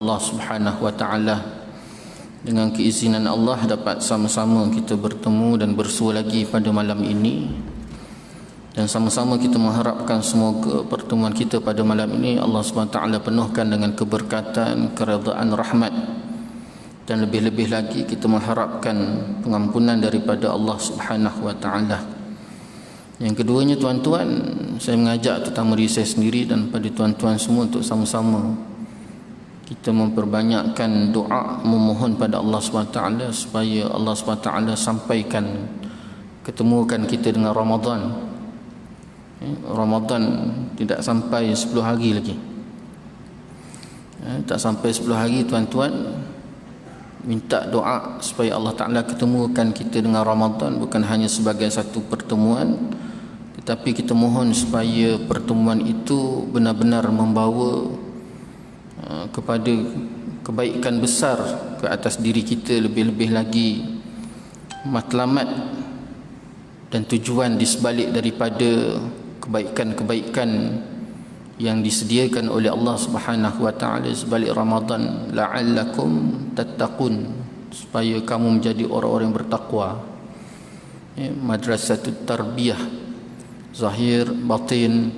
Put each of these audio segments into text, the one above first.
Allah Subhanahu wa taala. Dengan keizinan Allah dapat sama-sama kita bertemu dan bersua lagi pada malam ini, dan sama-sama kita mengharapkan semoga pertemuan kita pada malam ini Allah Subhanahu wa taala penuhkan dengan keberkatan, keredaan, rahmat, dan lebih-lebih lagi kita mengharapkan pengampunan daripada Allah Subhanahu wa taala. Yang keduanya, tuan-tuan, saya mengajak terutama diri saya sendiri dan pada tuan-tuan semua untuk sama-sama kita memperbanyakkan doa, memohon pada Allah SWT supaya Allah SWT sampaikan, ketemukan kita dengan Ramadan. Ramadan tidak sampai 10 hari lagi. Tak sampai 10 hari, tuan-tuan. Minta doa supaya Allah Ta'ala ketemukan kita dengan Ramadan, bukan hanya sebagai satu pertemuan, tetapi kita mohon supaya pertemuan itu benar-benar membawa kepada kebaikan besar ke atas diri kita, lebih-lebih lagi matlamat dan tujuan di sebalik daripada kebaikan-kebaikan yang disediakan oleh Allah Subhanahu wa taala sebalik Ramadan, la'allakum tattaqun, supaya kamu menjadi orang-orang yang bertakwa. Madrasatut tarbiyah zahir batin,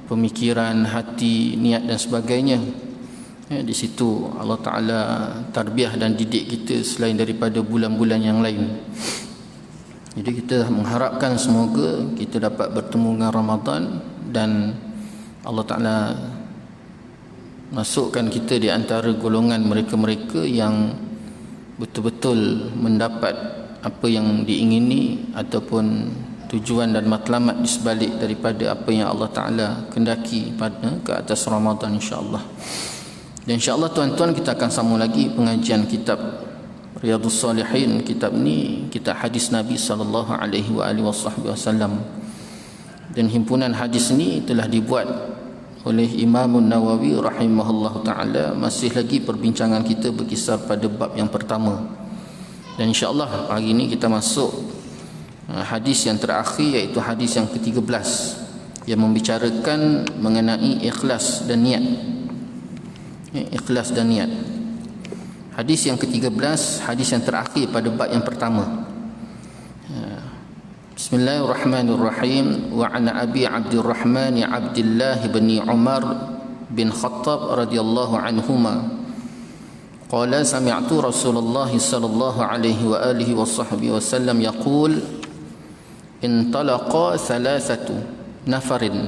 pemikiran, hati, niat dan sebagainya. Di situ Allah Ta'ala tarbiyah dan didik kita selain daripada bulan-bulan yang lain. Jadi kita mengharapkan semoga kita dapat bertemu dengan Ramadan dan Allah Ta'ala masukkan kita di antara golongan mereka-mereka yang betul-betul mendapat apa yang diingini ataupun tujuan dan matlamat di sebalik daripada apa yang Allah Ta'ala kendaki pada ke atas Ramadan, insya-Allah. Dan insya-Allah, tuan-tuan, kita akan sambung lagi pengajian kitab Riyadhus Salihin. Kitab ni kitab hadis Nabi sallallahu alaihi wasallam. Dan himpunan hadis ni telah dibuat oleh Imam Nawawi rahimahullahu taala. Masih lagi perbincangan kita berkisar pada bab yang pertama. Dan insya-Allah hari ini kita masuk hadis yang terakhir, iaitu hadis yang ke-13 yang membicarakan mengenai ikhlas dan niat. Ikhlas dan niat. Hadis yang ke-13, hadis yang terakhir pada bab yang pertama. Bismillahirrahmanirrahim. Wa an Abi Abdurrahman Abdullah bin Umar bin Khattab radhiyallahu anhuma qala sami'tu Rasulullah sallallahu alaihi wa alihi wa sahbihi wasallam yaqul intalaqa thalathatu nafarin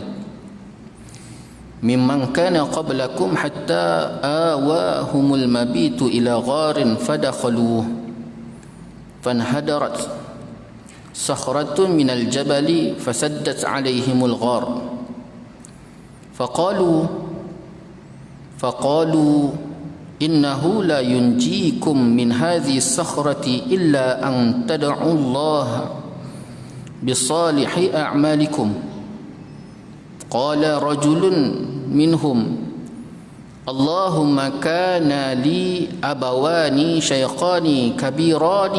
mimman kana qablakum hatta awahumul mabitu ila gharin fadakhaluhu fanhadarat sakhratun minal jabali fasaddat alaihimul ghar faqalu innahu la yunjikum min hadhihi sakhrati illa an tad'u Allah بصالح أعمالكم. قال رجل منهم اللهم كان لي أبوان شيخان كبيران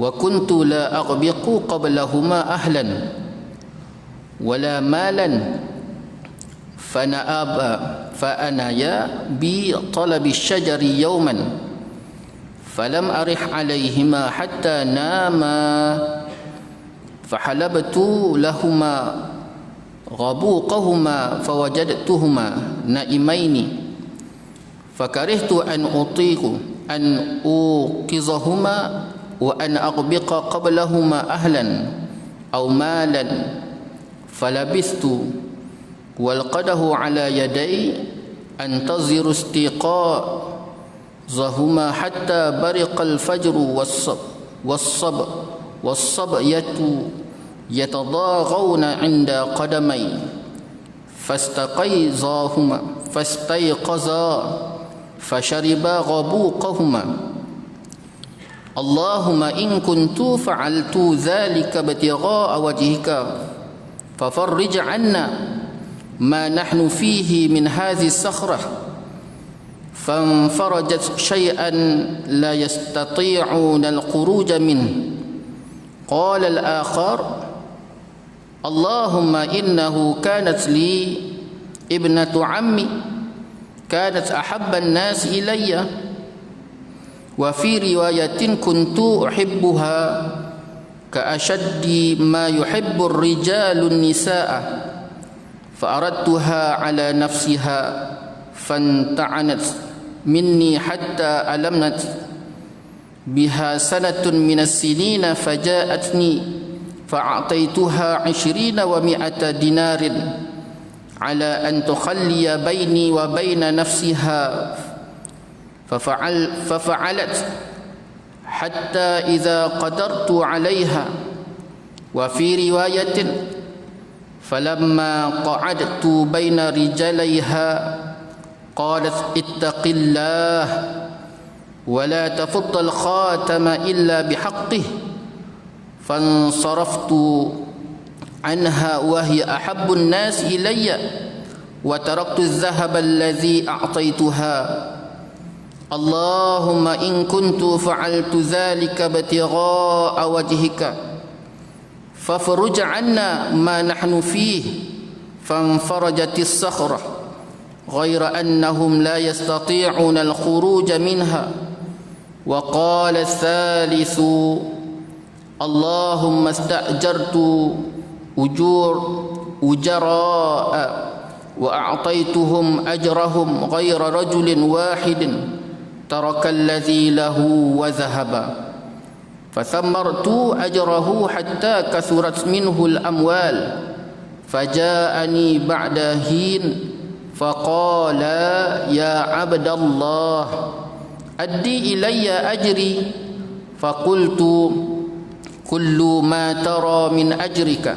وكنت لا أغبق قبلهما أهلا ولا مالا فأنايا بطلب الشجر يوما فلم أرح عليهما حتى ناما فحلبت لهما غبوقهما فوجدتهما نائمين فكرهت أن أوقظهما وأن أغبق قبلهما أهلا أو مالا فلبثت والقده على يدي أنتظر استيقاظهما حتى برق الفجر والصبية يتضاغون عند قدمي فاستيقظا فشربا غبوقهما. اللهم إن كنت فعلت ذلك ابتغاء وجهك ففرج عنا ما نحن فيه من هذه الصخرة. فانفرجت شيئا لا يستطيعون الخروج منه. قال الآخر اللهم إنه كانت لي ابنة عمي kanat ahabban nas ilayya wa fi riwayatin kuntu uhibbuha ka ashaddi ma yuhibbu ar-rijalu an-nisaa fa aradtuha ala nafsiha fanta'anat minni hatta alamnat biha sanatun min as-sinina faja'atni fa'ataituha 20 wa 100 dinarin ala an tukhalliya baini wa baina nafsiha fafa'alat hatta idza qadartu 'alayha wa fi riwayatin falamma qa'adtu baina rijalaiha qalat ittaqillah wa la tafutta al-khatama illa bihaqqihi fansaraftu anha wa hiya ahabbu an-nas ilayya wa taraktu adh-dhahaba alladhi a'taytuha Allahumma in kuntu fa'altu dhalika ibtigha'a wajhika fafruj 'anna ma nahnu fihi fanfarajat as-sakhrah ghayra annahum la yastati'una al-khuruj minha wa qala ath-thalithu Allahumma sta'jartu ujara'a wa a'taituhum ajrahum ghayra rajulin wahidin taraka alladhi lahu wa dhahaba fathammartu ajrahu hatta kathurat minhu al-amwal faja'ani ba'da hin faqala ya 'abdallah addi ilayya ajri faqultu kullu ma tara min ajrika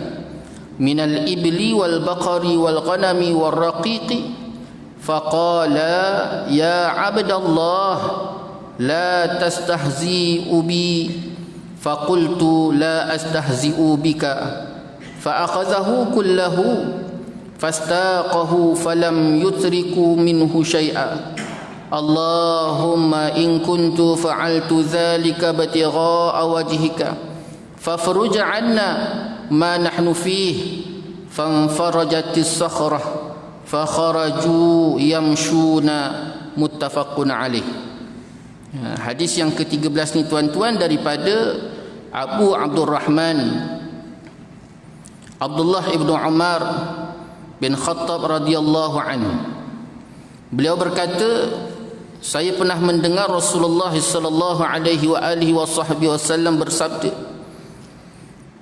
min al-ibli wal baqari wal ghanami wal raqiqi faqala ya 'abdallah la tastahzi'u bi faqultu la astahzi'u bika fa'akhadhahu kullahu fastaqahu falam yutriku minhu shay'a Allahumma in kuntu fa'altu dhalika ibtigha'a wajhika fafruj 'anna ma nahnu fihi fanfarajatis sakhrah fakharaju yamshuna muttafaqun alaih. Hadis yang ke-13 ni tuan-tuan daripada Abu Abdurrahman Abdullah ibnu Umar bin Khattab radhiyallahu anhu. Beliau berkata, saya pernah mendengar Rasulullah sallallahu alaihi wasallam bersabda,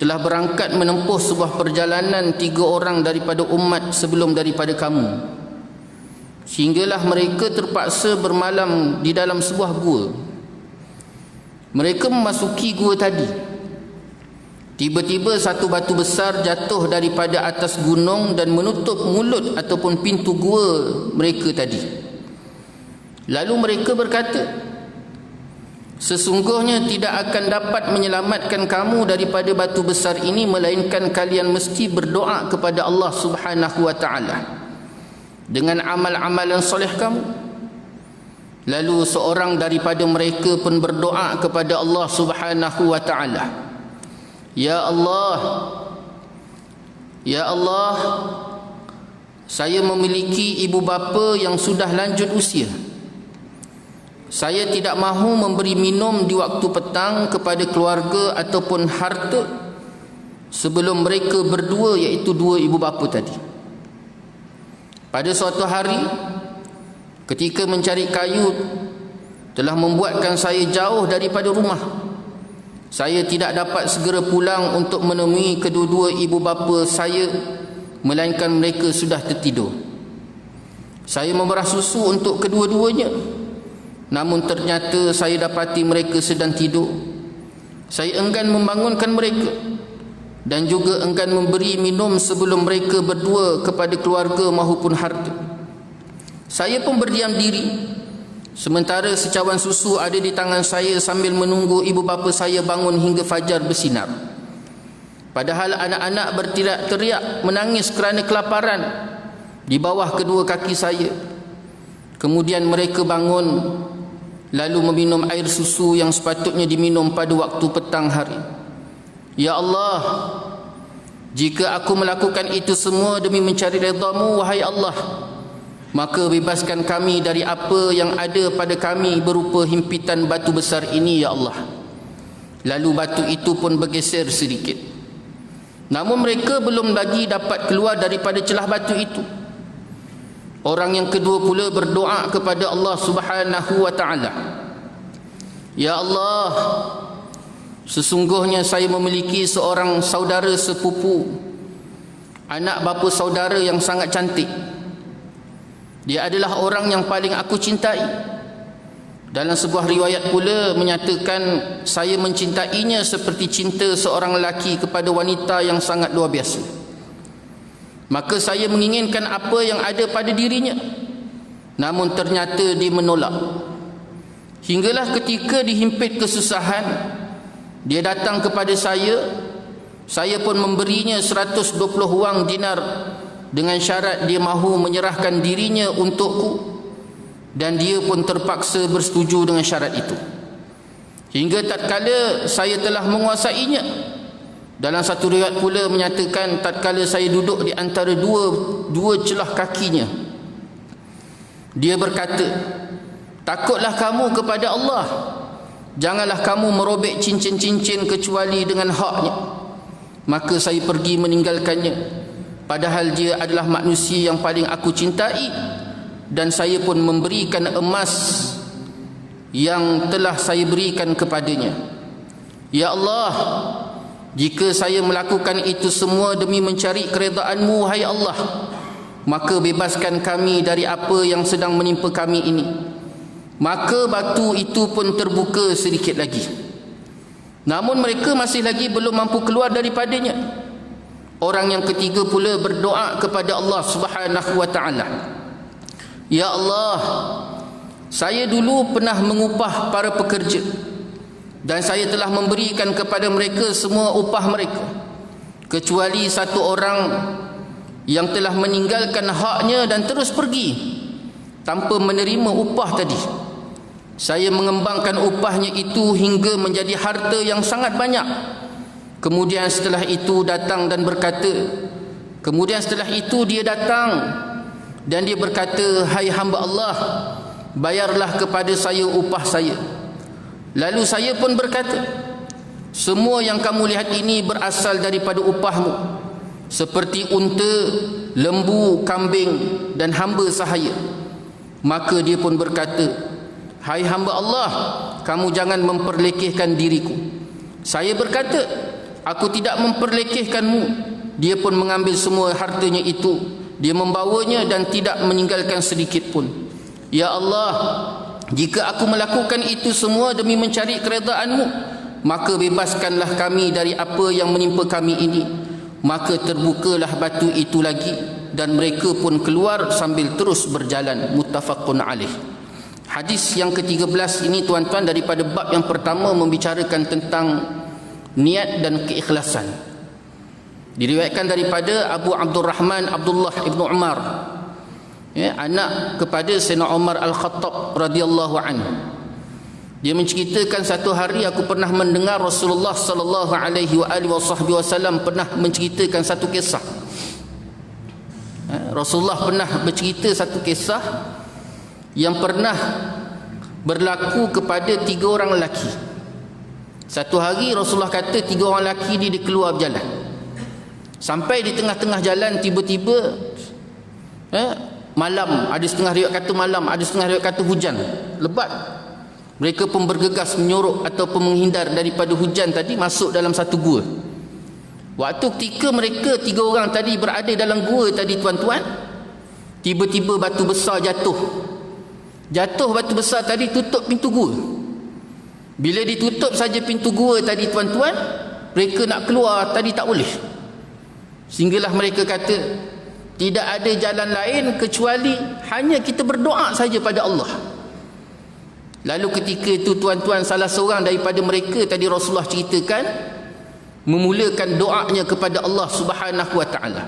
telah berangkat menempuh sebuah perjalanan 3 orang daripada umat sebelum daripada kamu, sehinggalah mereka terpaksa bermalam di dalam sebuah gua. Mereka memasuki gua tadi, tiba-tiba satu batu besar jatuh daripada atas gunung dan menutup mulut ataupun pintu gua mereka tadi. Lalu mereka berkata, sesungguhnya tidak akan dapat menyelamatkan kamu daripada batu besar ini melainkan kalian mesti berdoa kepada Allah Subhanahu wa taala dengan amal-amalan soleh kamu. Lalu seorang daripada mereka pun berdoa kepada Allah Subhanahu wa taala, Ya Allah, Ya Allah, saya memiliki ibu bapa yang sudah lanjut usia. Saya tidak mahu memberi minum di waktu petang kepada keluarga ataupun harta sebelum mereka berdua, iaitu 2 ibu bapa tadi. Pada suatu hari ketika mencari kayu telah membuatkan saya jauh daripada rumah. Saya tidak dapat segera pulang untuk menemui kedua-dua ibu bapa saya, melainkan mereka sudah tertidur. Saya memerah susu untuk kedua-duanya, namun ternyata saya dapati mereka sedang tidur. Saya enggan membangunkan mereka dan juga enggan memberi minum sebelum mereka berdua kepada keluarga maupun harta. Saya pun berdiam diri sementara secawan susu ada di tangan saya sambil menunggu ibu bapa saya bangun hingga fajar bersinar. Padahal anak-anak berteriak-teriak menangis kerana kelaparan di bawah kedua kaki saya. Kemudian mereka bangun lalu meminum air susu yang sepatutnya diminum pada waktu petang hari. Ya Allah, jika aku melakukan itu semua demi mencari redha-Mu, wahai Allah, maka bebaskan kami dari apa yang ada pada kami berupa himpitan batu besar ini ya Allah. Lalu batu itu pun bergeser sedikit. Namun mereka belum lagi dapat keluar daripada celah batu itu. Orang yang kedua pula berdoa kepada Allah Subhanahu wa taala. Ya Allah, sesungguhnya saya memiliki seorang saudara sepupu, anak bapa saudara yang sangat cantik. Dia adalah orang yang paling aku cintai. Dalam sebuah riwayat pula menyatakan saya mencintainya seperti cinta seorang lelaki kepada wanita yang sangat luar biasa. Maka saya menginginkan apa yang ada pada dirinya. Namun ternyata dia menolak. Hinggalah ketika dihimpit kesusahan, dia datang kepada saya. Saya pun memberinya 120 wang dinar dengan syarat dia mahu menyerahkan dirinya untukku, dan dia pun terpaksa bersetuju dengan syarat itu. Hingga tatkala saya telah menguasainya. Dalam satu riwayat pula menyatakan tatkala saya duduk di antara dua celah kakinya, dia berkata, takutlah kamu kepada Allah, janganlah kamu merobek cincin-cincin kecuali dengan haknya. Maka saya pergi meninggalkannya, padahal dia adalah manusia yang paling aku cintai, dan saya pun memberikan emas yang telah saya berikan kepadanya. Ya Allah, jika saya melakukan itu semua demi mencari keredaan-Mu, hai Allah, maka bebaskan kami dari apa yang sedang menimpa kami ini. Maka batu itu pun terbuka sedikit lagi. Namun mereka masih lagi belum mampu keluar daripadanya. Orang yang ketiga pula berdoa kepada Allah Subhanahu wa taala. Ya Allah, saya dulu pernah mengupah para pekerja, dan saya telah memberikan kepada mereka semua upah mereka, kecuali satu orang yang telah meninggalkan haknya dan terus pergi tanpa menerima upah tadi. Saya mengembangkan upahnya itu hingga menjadi harta yang sangat banyak. Kemudian setelah itu dia datang dan dia berkata, hai hamba Allah, bayarlah kepada saya upah saya. Lalu saya pun berkata, semua yang kamu lihat ini berasal daripada upahmu, seperti unta, lembu, kambing dan hamba sahaya. Maka dia pun berkata, hai hamba Allah, kamu jangan memperlekehkan diriku. Saya berkata, aku tidak memperlekehkanmu. Dia pun mengambil semua hartanya itu, dia membawanya dan tidak meninggalkan sedikit pun. Ya Allah, jika aku melakukan itu semua demi mencari keredaan-Mu, maka bebaskanlah kami dari apa yang menimpa kami ini. Maka terbukalah batu itu lagi, dan mereka pun keluar sambil terus berjalan. Muttafaqun alaih. Hadis yang ke-13 ini tuan-tuan daripada bab yang pertama membicarakan tentang niat dan keikhlasan. Diriwayatkan daripada Abu Abdurrahman Abdullah ibnu Umar, anak kepada Sayyidina Umar Al-Khattab radhiyallahu anhu. Dia menceritakan, satu hari aku pernah mendengar Rasulullah sallallahu alaihi wasallam pernah menceritakan satu kisah. Rasulullah pernah bercerita satu kisah yang pernah berlaku kepada 3 orang lelaki. Satu hari Rasulullah kata 3 orang lelaki dia keluar berjalan. Sampai di tengah-tengah jalan tiba-tiba malam, ada setengah riwayat kata malam, ada setengah riwayat kata hujan lebat. Mereka pun bergegas menyorok ataupun menghindar daripada hujan tadi, masuk dalam satu gua. Waktu ketika mereka 3 orang tadi berada dalam gua tadi tuan-tuan, tiba-tiba batu besar jatuh batu besar tadi tutup pintu gua. Bila ditutup saja pintu gua tadi tuan-tuan, mereka nak keluar tadi tak boleh. Sehinggalah mereka kata, tidak ada jalan lain kecuali hanya kita berdoa saja pada Allah. Lalu ketika itu tuan-tuan, salah seorang daripada mereka tadi Rasulullah ceritakan, memulakan doanya kepada Allah Subhanahu wa taala.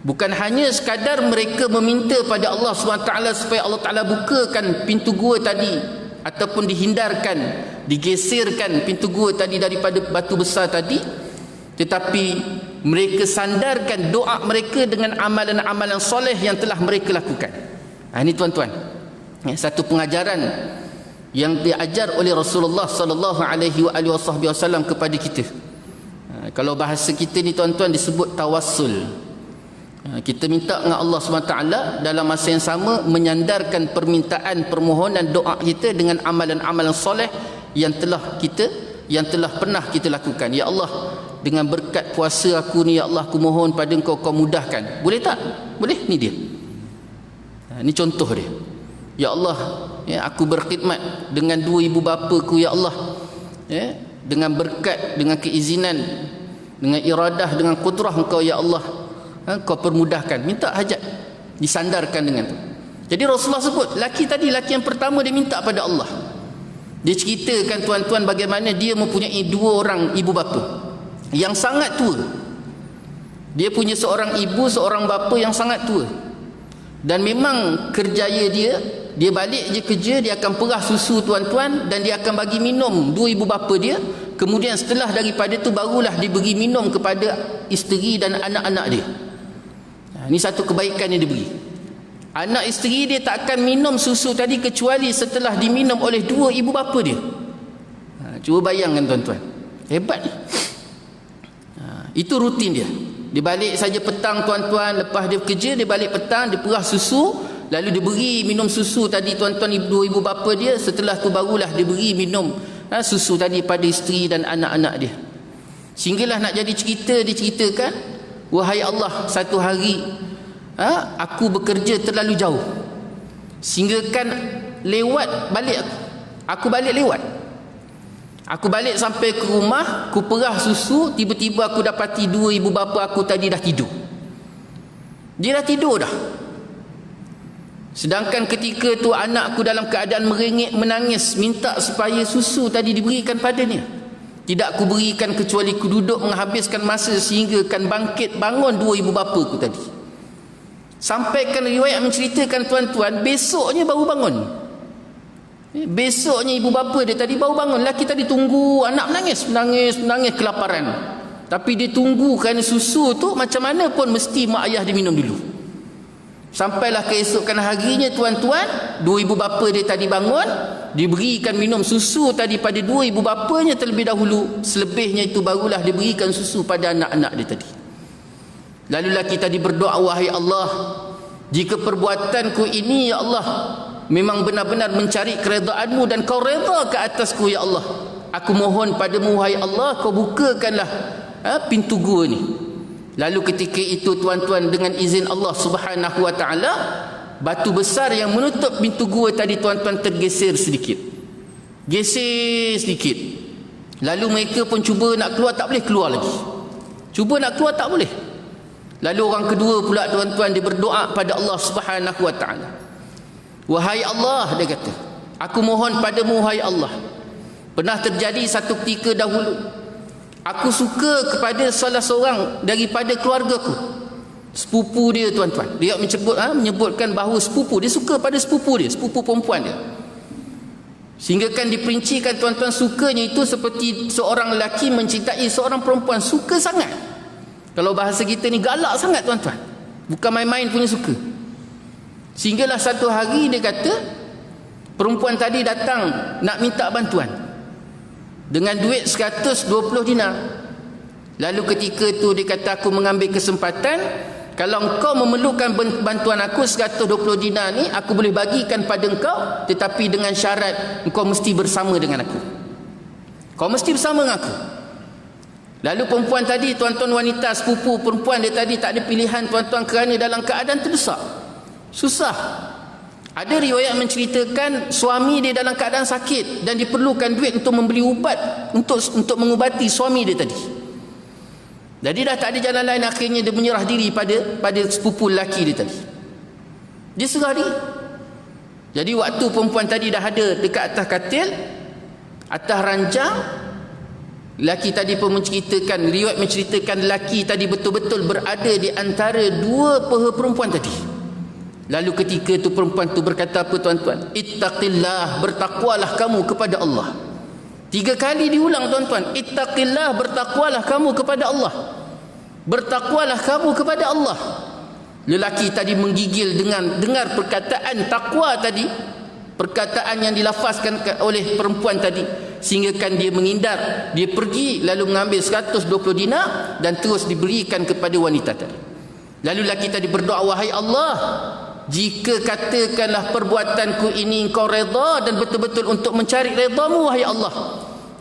Bukan hanya sekadar mereka meminta pada Allah Subhanahu wa taala supaya Allah Taala bukakan pintu gua tadi, ataupun dihindarkan, digeserkan pintu gua tadi daripada batu besar tadi, tetapi mereka sandarkan doa mereka dengan amalan-amalan soleh yang telah mereka lakukan. Ini tuan-tuan, satu pengajaran yang diajar oleh Rasulullah sallallahu alaihi wasallam kepada kita. Kalau bahasa kita ni tuan-tuan disebut tawassul. Kita minta dengan Allah SWT dalam masa yang sama menyandarkan permintaan, permohonan, doa kita dengan amalan-amalan soleh yang telah pernah kita lakukan. Ya Allah, dengan berkat puasa aku ni, ya Allah, aku mohon pada Engkau, kau mudahkan. Boleh tak? Boleh. Ni dia. Ini contoh dia. Ya Allah, aku berkhidmat dengan dua ibu bapaku, ya Allah, dengan berkat, dengan keizinan, dengan iradah, dengan kudrah Engkau, ya Allah, Kau permudahkan. Minta hajat, disandarkan dengan tu. Jadi Rasulullah sebut, laki yang pertama dia minta pada Allah. Dia ceritakan tuan-tuan bagaimana dia mempunyai dua orang ibu bapa yang sangat tua. Dia punya seorang ibu, seorang bapa yang sangat tua. Dan memang kerjaya dia balik je kerja, dia akan perah susu tuan-tuan, dan dia akan bagi minum dua ibu bapa dia. Kemudian setelah daripada tu barulah diberi minum kepada isteri dan anak-anak dia. Ini satu kebaikan yang diberi. Anak isteri dia tak akan minum susu tadi kecuali setelah diminum oleh dua ibu bapa dia. Cuba bayangkan tuan-tuan, hebat ni. Itu rutin dia. Dia balik saja petang tuan-tuan, lepas dia kerja dia balik petang, dia perah susu, lalu dia beri minum susu tadi tuan-tuan dua ibu bapa dia. Setelah tu barulah dia beri minum susu tadi pada isteri dan anak-anak dia. Sehinggalah nak jadi cerita, dia ceritakan, wahai Allah, satu hari aku bekerja terlalu jauh, sehingga kan lewat balik aku balik lewat. Aku balik sampai ke rumah, aku perah susu, tiba-tiba aku dapati dua ibu bapa aku tadi dah tidur. Dia dah tidur dah. Sedangkan ketika tu anakku dalam keadaan merengek menangis, minta supaya susu tadi diberikan padanya. Tidak aku berikan kecuali aku duduk menghabiskan masa sehingga kan bangkit bangun dua ibu bapa aku tadi. Sampaikan riwayat menceritakan tuan-tuan, besoknya baru bangun. Besoknya ibu bapa dia tadi baru bangun. Laki tadi tunggu anak menangis kelaparan. Tapi dia tunggu kerana susu tu macam mana pun mesti mak ayah dia minum dulu. Sampailah keesokan harinya tuan-tuan, dua ibu bapa dia tadi bangun, diberikan minum susu tadi pada dua ibu bapanya terlebih dahulu. Selebihnya itu barulah diberikan susu pada anak-anak dia tadi. Lalu laki tadi berdoa, wahai Allah, jika perbuatanku ini ya Allah memang benar-benar mencari keredaanmu dan kau reda ke atasku ya Allah, aku mohon padamu wahai Allah, kau bukakanlah pintu gua ni. Lalu ketika itu tuan-tuan, dengan izin Allah Subhanahu wa taala, batu besar yang menutup pintu gua tadi tuan-tuan tergeser sedikit. Geser sedikit. Lalu mereka pun cuba nak keluar, tak boleh keluar lagi. Cuba nak keluar tak boleh. Lalu orang kedua pula tuan-tuan, dia berdoa pada Allah Subhanahu wa taala. Wahai Allah, dia kata, aku mohon padamu wahai Allah, pernah terjadi satu ketika dahulu, aku suka kepada salah seorang daripada keluargaku, sepupu dia tuan-tuan. Dia menyebutkan bahawa sepupu dia suka pada sepupu dia, sepupu perempuan dia. Sehingga kan diperincikan tuan-tuan, sukanya itu seperti seorang lelaki mencintai seorang perempuan, suka sangat. Kalau bahasa kita ni galak sangat tuan-tuan, bukan main-main punya suka. Sehinggalah satu hari dia kata, perempuan tadi datang nak minta bantuan dengan duit 120 dinar. Lalu ketika tu dia kata, aku mengambil kesempatan, kalau engkau memerlukan bantuan aku 120 dinar ni, aku boleh bagikan pada engkau, tetapi dengan syarat engkau mesti bersama dengan aku. Kau mesti bersama dengan aku. Lalu perempuan tadi tuan-tuan, wanita sepupu perempuan dia tadi tak ada pilihan tuan-tuan, kerana dalam keadaan terdesak, susah. Ada riwayat menceritakan suami dia dalam keadaan sakit dan diperlukan duit untuk membeli ubat untuk mengubati suami dia tadi. Jadi dah tak ada jalan lain, akhirnya dia menyerah diri pada sepupu lelaki dia tadi. Dia serah diri. Jadi waktu perempuan tadi dah ada dekat atas katil, atas ranjang, lelaki tadi pun menceritakan, riwayat menceritakan lelaki tadi betul-betul berada di antara dua peha perempuan tadi. Lalu ketika itu perempuan tu berkata apa tuan-tuan? Ittaqillah, bertakwalah kamu kepada Allah. 3 kali diulang tuan-tuan. Ittaqillah, bertakwalah kamu kepada Allah. Bertakwalah kamu kepada Allah. Lelaki tadi menggigil dengan dengar perkataan takwa tadi, perkataan yang dilafazkan oleh perempuan tadi, sehinggakan dia menghindar. Dia pergi lalu mengambil 120 dinar dan terus diberikan kepada wanita tadi. Lalu lelaki tadi berdoa, wahai Allah, jika katakanlah perbuatanku ini engkau redha dan betul-betul untuk mencari redamu, wahai Allah,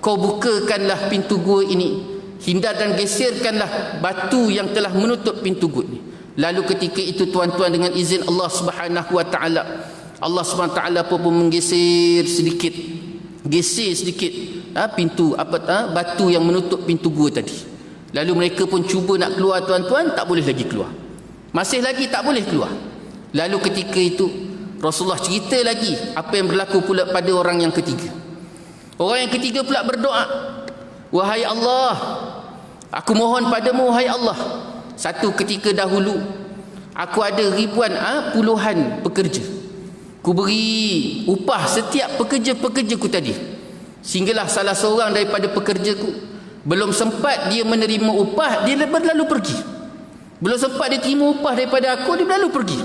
kau bukakanlah pintu gua ini, hindar dan geserkanlah batu yang telah menutup pintu gua ini. Lalu ketika itu tuan-tuan, dengan izin Allah Subhanahu wa taala, Allah Subhanahu wa taala pun menggeser sedikit, pintu batu yang menutup pintu gua tadi. Lalu mereka pun cuba nak keluar tuan-tuan, tak boleh lagi keluar. Masih lagi tak boleh keluar. Lalu ketika itu Rasulullah cerita lagi apa yang berlaku pula pada orang yang ketiga. Orang yang ketiga pula berdoa, wahai Allah, aku mohon padamu wahai Allah, satu ketika dahulu aku ada ribuan puluhan pekerja, ku beri upah setiap pekerja-pekerjaku tadi, sehinggalah salah seorang daripada pekerjaku belum sempat dia menerima upah, dia berlalu pergi. Belum sempat dia terima upah daripada aku, dia berlalu pergi.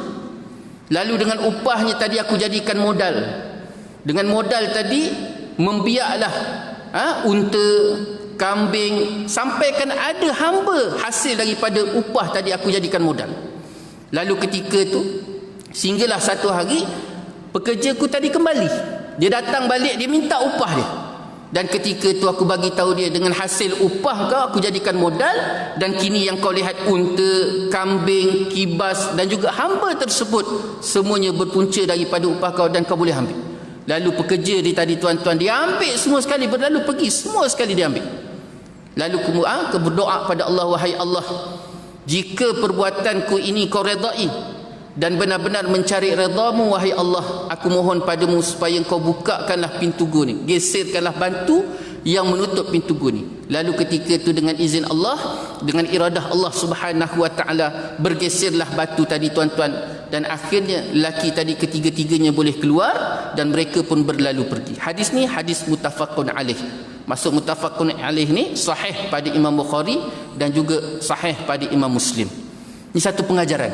Lalu dengan upahnya tadi aku jadikan modal. Dengan modal tadi membiaklah unta, kambing, sampaikan ada hamba hasil daripada upah tadi aku jadikan modal. Lalu ketika itu sehinggalah satu hari pekerjaku tadi kembali. Dia datang balik, dia minta upah dia. Dan ketika itu aku bagi tahu dia, dengan hasil upah kau aku jadikan modal, dan kini yang kau lihat unta, kambing, kibas dan juga hamba tersebut semuanya berpunca daripada upah kau dan kau boleh ambil. Lalu pekerja dia tadi tuan-tuan, dia ambil semua sekali, berlalu pergi semua sekali dia ambil. Lalu aku berdoa pada Allah, wahai Allah, jika perbuatanku ini kau redai dan benar-benar mencari redamu, wahai Allah, aku mohon padamu supaya kau bukakanlah pintu gua ni, geserkanlah batu yang menutup pintu gua ni. Lalu ketika itu dengan izin Allah, dengan iradah Allah Subhanahu wa taala, bergeserlah batu tadi tuan-tuan, dan akhirnya lelaki tadi ketiga-tiganya boleh keluar dan mereka pun berlalu pergi. Hadis ni hadis muttafaqun alaih. Maksud muttafaqun alaih ni sahih pada Imam Bukhari dan juga sahih pada Imam Muslim. Ini satu pengajaran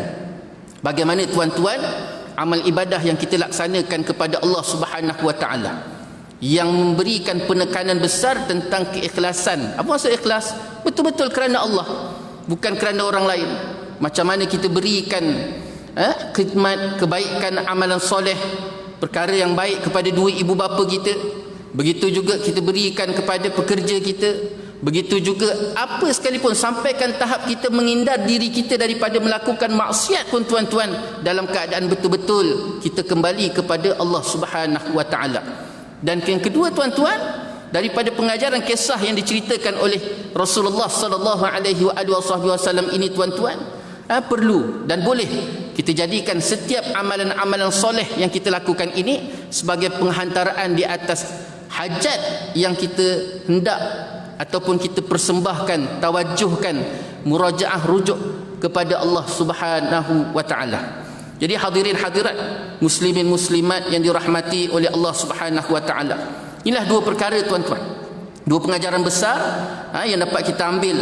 bagaimana tuan-tuan amal ibadah yang kita laksanakan kepada Allah Subhanahu wa taala yang memberikan penekanan besar tentang keikhlasan. Apa maksud ikhlas? Betul-betul kerana Allah, bukan kerana orang lain. Macam mana kita berikan khidmat, kebaikan, amalan soleh, perkara yang baik kepada dua ibu bapa kita, begitu juga kita berikan kepada pekerja kita, begitu juga apa sekalipun, sampaikan tahap kita menghindar diri kita daripada melakukan maksiat pun tuan-tuan, dalam keadaan betul-betul kita kembali kepada Allah Subhanahu wa taala. Dan yang kedua tuan-tuan, daripada pengajaran kisah yang diceritakan oleh Rasulullah sallallahu alaihi wasallam ini tuan-tuan, perlu dan boleh kita jadikan setiap amalan-amalan soleh yang kita lakukan ini sebagai penghantaraan di atas hajat yang kita hendak ataupun kita persembahkan, tawajuhkan, murajaah, rujuk kepada Allah Subhanahu wa taala. Jadi hadirin hadirat, muslimin muslimat yang dirahmati oleh Allah Subhanahu wa taala, inilah dua perkara tuan-tuan, dua pengajaran besar yang dapat kita ambil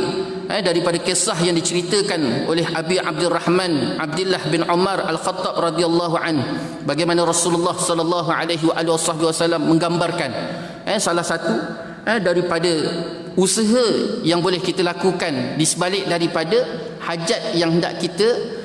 daripada kisah yang diceritakan oleh Abi Abdurrahman Abdullah bin Umar Al-Khattab radhiyallahu anhu, bagaimana Rasulullah sallallahu alaihi wasallam menggambarkan salah satu daripada usaha yang boleh kita lakukan di sebalik daripada hajat yang hendak kita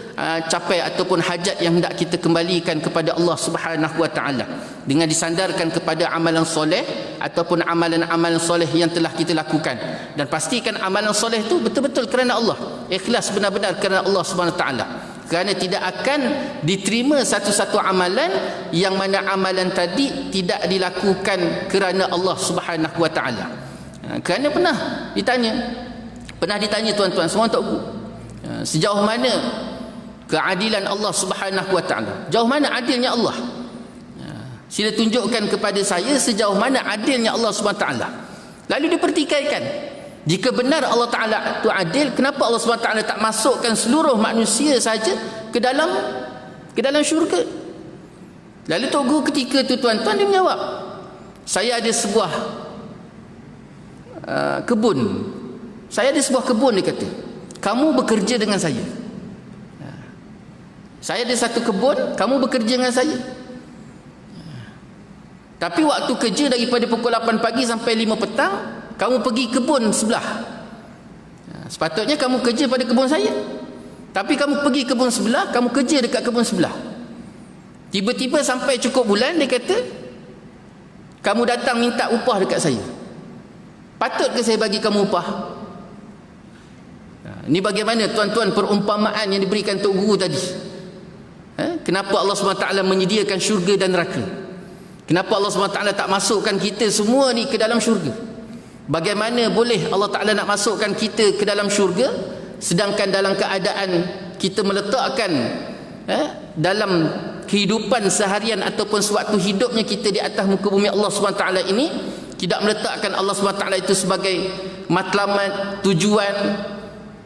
capai ataupun hajat yang hendak kita kembalikan kepada Allah Subhanahu wa taala, dengan disandarkan kepada amalan soleh ataupun amalan-amalan soleh yang telah kita lakukan. Dan pastikan amalan soleh itu betul-betul kerana Allah, ikhlas benar-benar kerana Allah Subhanahu wa taala, kerana tidak akan diterima satu-satu amalan yang mana amalan tadi tidak dilakukan kerana Allah Subhanahu wa taala. Kerana pernah ditanya tuan-tuan semua tahu sejauh mana keadilan Allah Subhanahu wa taala, jauh mana adilnya Allah, sila tunjukkan kepada saya sejauh mana adilnya Allah Subhanahu wa taala. Lalu dipertikaikan, jika benar Allah Taala itu adil, kenapa Allah Subhanahu wa taala tak masukkan seluruh manusia saja ke dalam syurga? Lalu tunggu ketika itu tuan-tuan, dia menjawab, saya ada sebuah kebun, dia kata, kamu bekerja dengan saya. Saya ada satu kebun, kamu bekerja dengan saya. Tapi waktu kerja daripada pukul 8 pagi sampai 5 petang, kamu pergi kebun sebelah. Sepatutnya kamu kerja pada kebun saya. Tapi kamu pergi kebun sebelah, kamu kerja dekat kebun sebelah. Tiba-tiba sampai cukup bulan, dia kata, kamu datang minta upah dekat saya. Patut ke saya bagi kamu upah? Ini bagaimana tuan-tuan perumpamaan yang diberikan Tok Guru tadi? Kenapa Allah SWT menyediakan syurga dan neraka? Kenapa Allah SWT tak masukkan kita semua ni ke dalam syurga? Bagaimana boleh Allah Ta'ala nak masukkan kita ke dalam syurga, sedangkan dalam keadaan kita meletakkan dalam kehidupan seharian ataupun sewaktu hidupnya kita di atas muka bumi Allah SWT ini, tidak meletakkan Allah SWT itu sebagai matlamat, tujuan,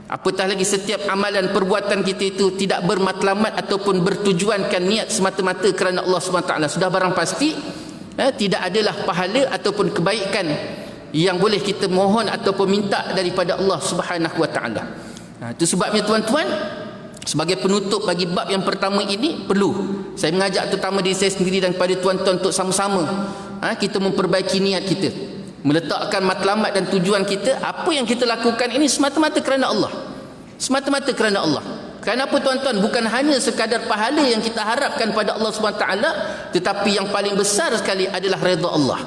apatah lagi setiap amalan perbuatan kita itu tidak bermatlamat ataupun bertujuankan niat semata-mata kerana Allah SWT. Sudah barang pasti tidak adalah pahala ataupun kebaikan yang boleh kita mohon ataupun minta daripada Allah Subhanahu wa taala. Itu sebabnya tuan-tuan, sebagai penutup bagi bab yang pertama ini, perlu saya mengajak terutama diri saya sendiri dan kepada tuan-tuan untuk sama-sama kita memperbaiki niat kita, meletakkan matlamat dan tujuan kita. Apa yang kita lakukan ini semata-mata kerana Allah, semata-mata kerana Allah. Kenapa tuan-tuan? Bukan hanya sekadar pahala yang kita harapkan pada Allah SWT, tetapi yang paling besar sekali adalah redha Allah.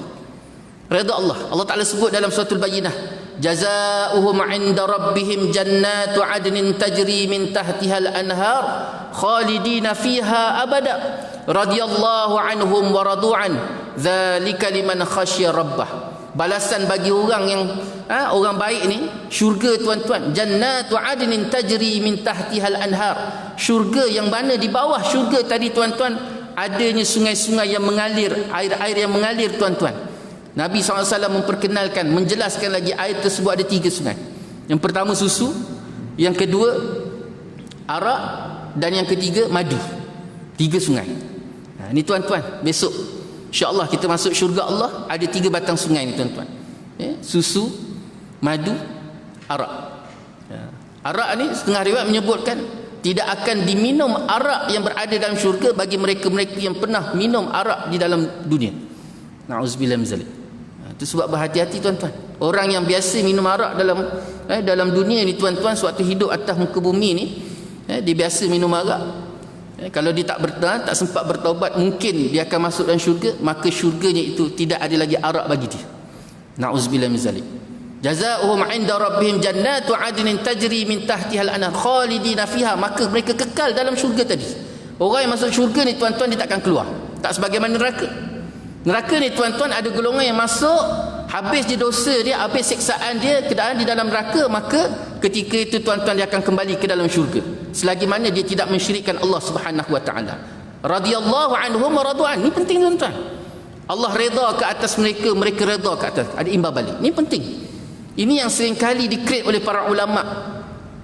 Redha Allah. Allah Ta'ala sebut dalam suratul Bayyinah, jazaohum 'inda rabbihim jannatu 'adnin tajri min tahtiha al-anhar khalidina fiha abada radhiyallahu anhum wa radu'an dzalika liman khasyiya rabbah. Balasan bagi orang yang orang baik ni, syurga tuan-tuan, jannatu 'adnin tajri min tahtiha al-anhar. Syurga yang mana di bawah syurga tadi tuan-tuan adanya sungai-sungai yang mengalir, air-air yang mengalir tuan-tuan. Nabi SAW memperkenalkan, menjelaskan lagi air tersebut ada 3 sungai. Yang pertama susu, yang kedua arak, dan yang ketiga madu. 3 sungai. Ini tuan-tuan, besok insya-Allah kita masuk syurga Allah, ada 3 batang sungai ni tuan-tuan. Susu, madu, arak. Arak ni setengah riwayat menyebutkan tidak akan diminum arak yang berada dalam syurga bagi mereka-mereka yang pernah minum arak di dalam dunia. Na'udzubillah min zalik. Itu sebab berhati-hati tuan-tuan. Orang yang biasa minum arak dalam dunia ni tuan-tuan, sewaktu hidup atas muka bumi ni, dia biasa minum arak. Kalau dia tak sempat bertaubat, mungkin dia akan masuk dalam syurga, maka syurganya itu tidak ada lagi arak bagi dia. Na'udzubillah min zalik. Jazaohum 'inda rabbihim jannatu 'adnin tajri min tahtiha al-anhar khalidina fiha, maka mereka kekal dalam syurga tadi. Orang yang masuk syurga ni tuan-tuan, dia takkan keluar. Tak sebagaimana neraka. Neraka ni tuan-tuan ada golongan yang masuk, habis je dosa dia, habis siksaan dia, keadaan di dalam neraka, maka ketika itu tuan-tuan dia akan kembali ke dalam syurga selagi mana dia tidak mensyirikkan Allah Subhanahu wa taala. Radhiyallahu anhum wa radu'an. Ini penting tuan-tuan. Allah redha ke atas mereka, mereka redha ke atas. Ada imbal balik. Ini penting. Ini yang seringkali dikreat oleh para ulama.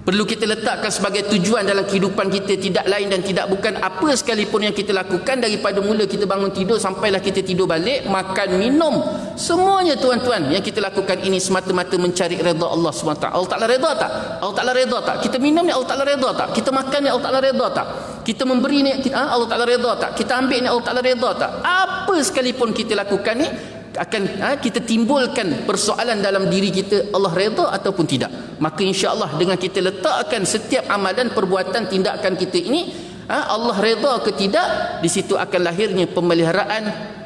Perlu kita letakkan sebagai tujuan dalam kehidupan kita, tidak lain dan tidak bukan apa sekalipun yang kita lakukan daripada mula kita bangun tidur sampailah kita tidur balik, makan, minum, semuanya tuan-tuan yang kita lakukan ini semata-mata mencari redha Allah SWT. Allah Ta'ala redha tak? Allah Ta'ala redha tak? Kita minum ni Allah Ta'ala redha tak? Kita makan ni Allah Ta'ala redha tak? Kita memberi ni Allah Ta'ala redha tak? Kita ambil ni Allah Ta'ala redha tak? Apa sekalipun kita lakukan ni akan kita timbulkan persoalan dalam diri kita, Allah redha ataupun tidak. Maka insya-Allah dengan kita letakkan setiap amalan, perbuatan, tindakan kita ini Allah redha ke tidak, di situ akan lahirnya pemeliharaan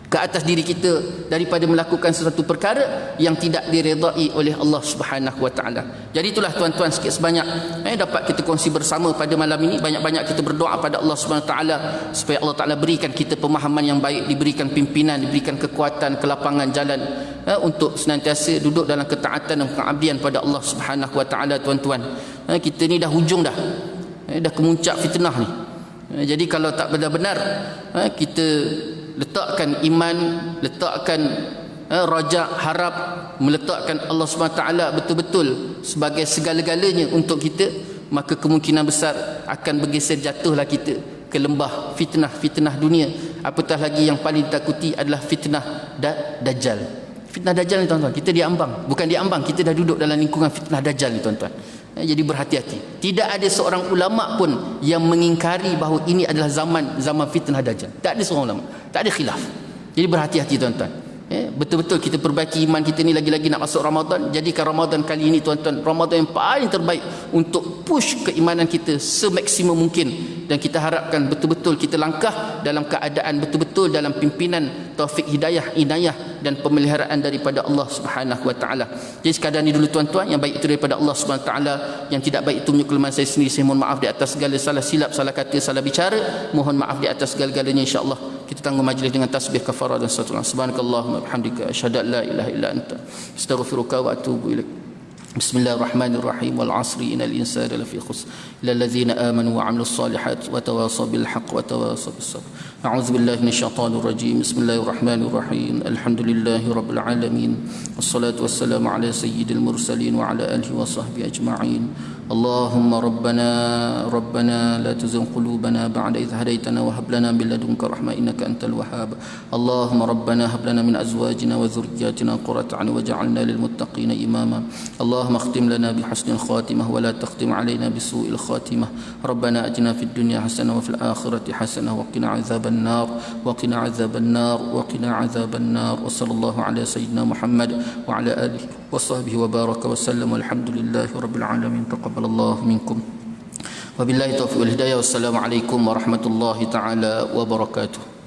ke atas diri kita daripada melakukan sesuatu perkara yang tidak diredai oleh Allah Subhanahu wa taala. Jadi itulah tuan-tuan sikit sebanyak dapat kita kongsi bersama pada malam ini. Banyak-banyak kita berdoa pada Allah Subhanahu wa taala supaya Allah Taala berikan kita pemahaman yang baik, diberikan pimpinan, diberikan kekuatan, kelapangan jalan untuk senantiasa duduk dalam ketaatan dan pengabdian pada Allah Subhanahu wa taala tuan-tuan. Kita ni dah hujung dah kemuncak fitnah ni. Jadi kalau tak benar-benar kita letakkan iman, letakkan raja, harap, meletakkan Allah SWT betul-betul sebagai segala-galanya untuk kita, maka kemungkinan besar akan bergeser jatuhlah kita ke lembah fitnah dunia. Apatah lagi yang paling ditakuti adalah fitnah Dajjal. Fitnah Dajjal ni tuan-tuan, kita diambang, bukan diambang, kita dah duduk dalam lingkungan fitnah Dajjal ni tuan-tuan. Jadi berhati-hati. Tidak ada seorang ulama pun yang mengingkari bahawa ini adalah zaman fitnah dajjal. Tak ada seorang ulama, tak ada khilaf. Jadi berhati-hati tuan-tuan. Betul-betul kita perbaiki iman kita ni, lagi-lagi nak masuk Ramadan. Jadikan Ramadan kali ini tuan-tuan Ramadan yang paling terbaik untuk push keimanan kita semaksimum mungkin, dan kita harapkan betul-betul kita langkah dalam keadaan betul-betul dalam pimpinan taufik hidayah, inayah dan pemeliharaan daripada Allah Subhanahu wa taala. Jadi sekadar ni dulu tuan-tuan, yang baik itu daripada Allah Subhanahu wa taala, yang tidak baik itu punya kelemahan saya sendiri. Saya mohon maaf di atas segala salah silap, salah kata, salah bicara. Mohon maaf di atas segala-galanya. Insya-Allah kita tangguh majlis dengan tasbih kafarah dan salawat. Subhanakallahumma bihamdika asyhadu an la ilaha illa anta astaghfiruka wa atubu ilaik. Bismillahirrahmanirrahim. Wal 'asri innal insana lafi khusr illa allazina amanu wa 'amilus solihat wa tawasaw bil haqq wa tawasaw bis sabr. A'udzu billahi minasyaitonir rajim. Bismillahirrahmanirrahim. Alhamdulillahi rabbil alamin. Wassalatu wassalamu ala sayyidil mursalin wa ala alihi wa sahbihi ajma'in. اللهم ربنا لا تزغ قلوبنا بعد إذ هديتنا وهب لنا من لدنك رحمة إنك أنت الوهاب. اللهم ربنا هب لنا من أزواجنا وذرياتنا قرة أعين واجعلنا للمتقين إماما. اللهم اختم لنا بحسن الخاتمة ولا تختم علينا بسوء الخاتمة. ربنا أتنا في الدنيا حسنة وفي الآخرة حسنة وقنا عذاب النار وقنا عذاب النار وقنا عذاب النار. وصلى الله على سيدنا محمد وعلى آله وصحبه وبارك وسلم والحمد لله رب العالمين. تقبل الله منكم وبالله التوفيق والهداية والسلام عليكم ورحمة الله تعالى وبركاته.